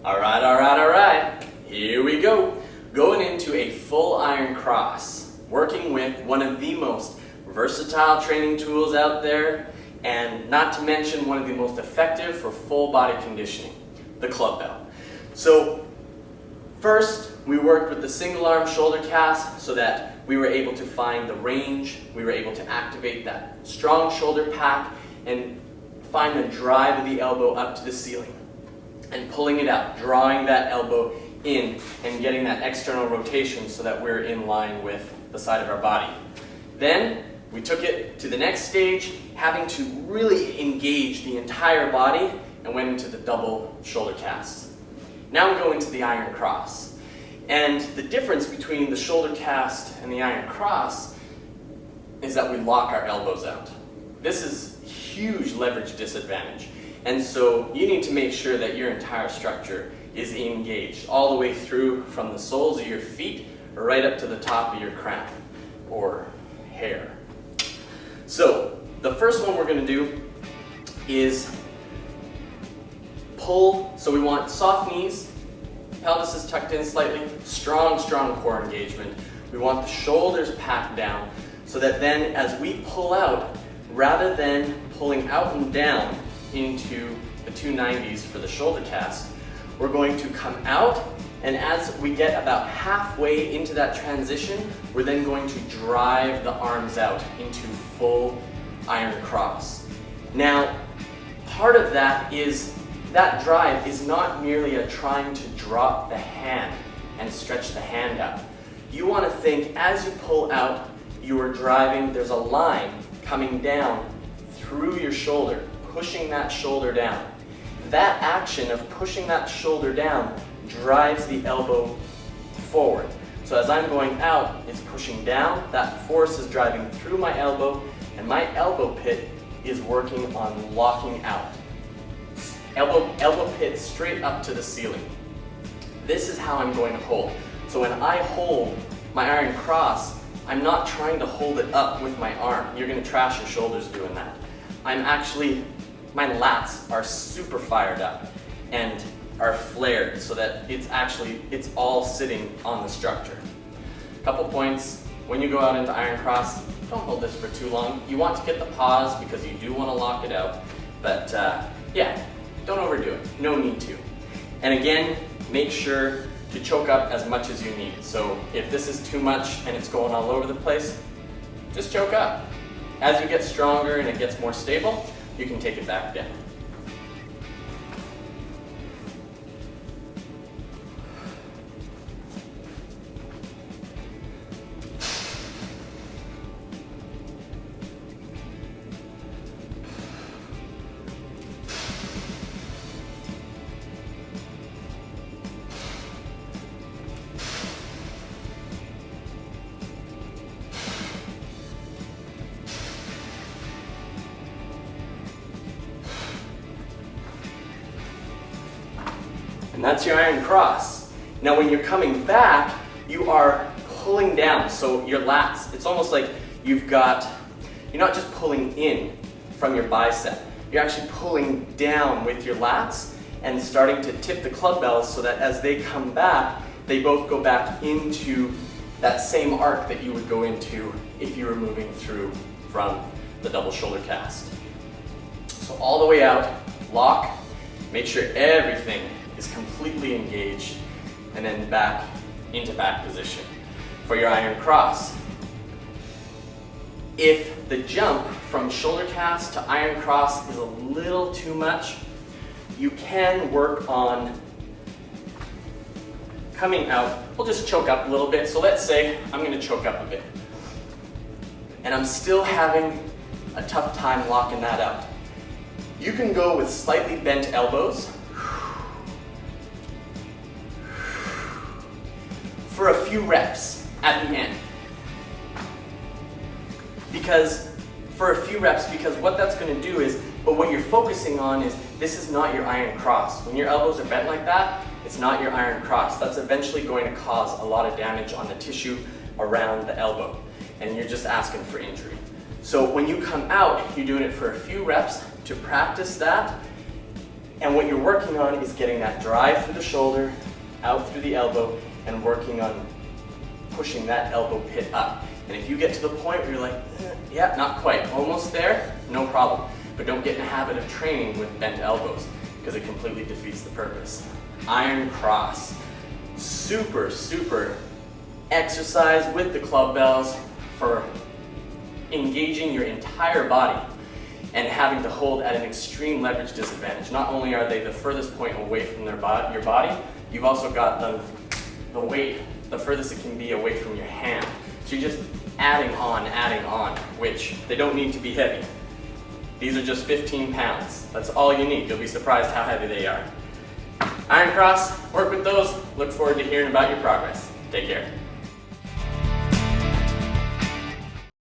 All right. Here we go. Going into a full iron cross, working with one of the most versatile training tools out there, and not to mention one of the most effective for full body conditioning, the Clubbell. So first, we worked with the single arm shoulder cast so that we were able to find the range, we were able to activate that strong shoulder pack and find the drive of the elbow up to the ceiling and pulling it out, drawing that elbow in and getting that external rotation so that we're in line with the side of our body. Then we took it to the next stage, having to really engage the entire body, and went into the double shoulder cast. Now we go into the iron cross. And the difference between the shoulder cast and the iron cross is that we lock our elbows out. This is a huge leverage disadvantage. And so you need to make sure that your entire structure is engaged all the way through from the soles of your feet right up to the top of your crown or hair. So the first one we're going to do is pull. So we want soft knees, pelvis is tucked in slightly, strong core engagement. We want the shoulders packed down so that then as we pull out, rather than pulling out and down into the 290s for the shoulder cast, we're going to come out, and as we get about halfway into that transition, we're then going to drive the arms out into full iron cross. Now, part of that is that drive is not merely a trying to drop the hand and stretch the hand out. You want to think as you pull out, you are driving, there's a line coming down through your shoulder, pushing that shoulder down. That action of pushing that shoulder down drives the elbow forward. So as I'm going out, it's pushing down, that force is driving through my elbow, and my elbow pit is working on locking out. Elbow pit straight up to the ceiling. This is how I'm going to hold. So when I hold my iron cross, I'm not trying to hold it up with my arm. You're going to trash your shoulders doing that. My lats are super fired up and are flared so that it's all sitting on the structure. Couple points, when you go out into iron cross, don't hold this for too long. You want to get the pause because you do want to lock it out, but don't overdo it, no need to. And again, make sure to choke up as much as you need. So if this is too much and it's going all over the place, just choke up. As you get stronger and it gets more stable, you can take it back down. And that's your iron cross. Now when you're coming back, you are pulling down. So your lats, it's almost like you're not just pulling in from your bicep. You're actually pulling down with your lats and starting to tip the Clubbells so that as they come back, they both go back into that same arc that you would go into if you were moving through from the double shoulder cast. So all the way out, lock, make sure everything is completely engaged, and then back into back position for your iron cross. If the jump from shoulder cast to iron cross is a little too much, you can work on coming out. We'll just choke up a little bit. So let's say I'm going to choke up a bit, and I'm still having a tough time locking that out. You can go with slightly bent elbows for a few reps at the end. Because what that's going to do is, but what you're focusing on is, this is not your iron cross. When your elbows are bent like that, it's not your iron cross. That's eventually going to cause a lot of damage on the tissue around the elbow, and you're just asking for injury. So when you come out, you're doing it for a few reps to practice that, And what you're working on is getting that drive through the shoulder, out through the elbow, and working on pushing that elbow pit up. And if you get to the point where you're like, yeah, not quite, almost there, no problem. But don't get in a habit of training with bent elbows because it completely defeats the purpose. Iron cross. Super, super exercise with the clubbells for engaging your entire body and having to hold at an extreme leverage disadvantage. Not only are they the furthest point away from your body, you've also got the weight the furthest it can be away from your hand. So you're just adding on, which they don't need to be heavy. These are just 15 pounds. That's all you need. You'll be surprised how heavy they are. Iron cross, work with those. Look forward to hearing about your progress. Take care.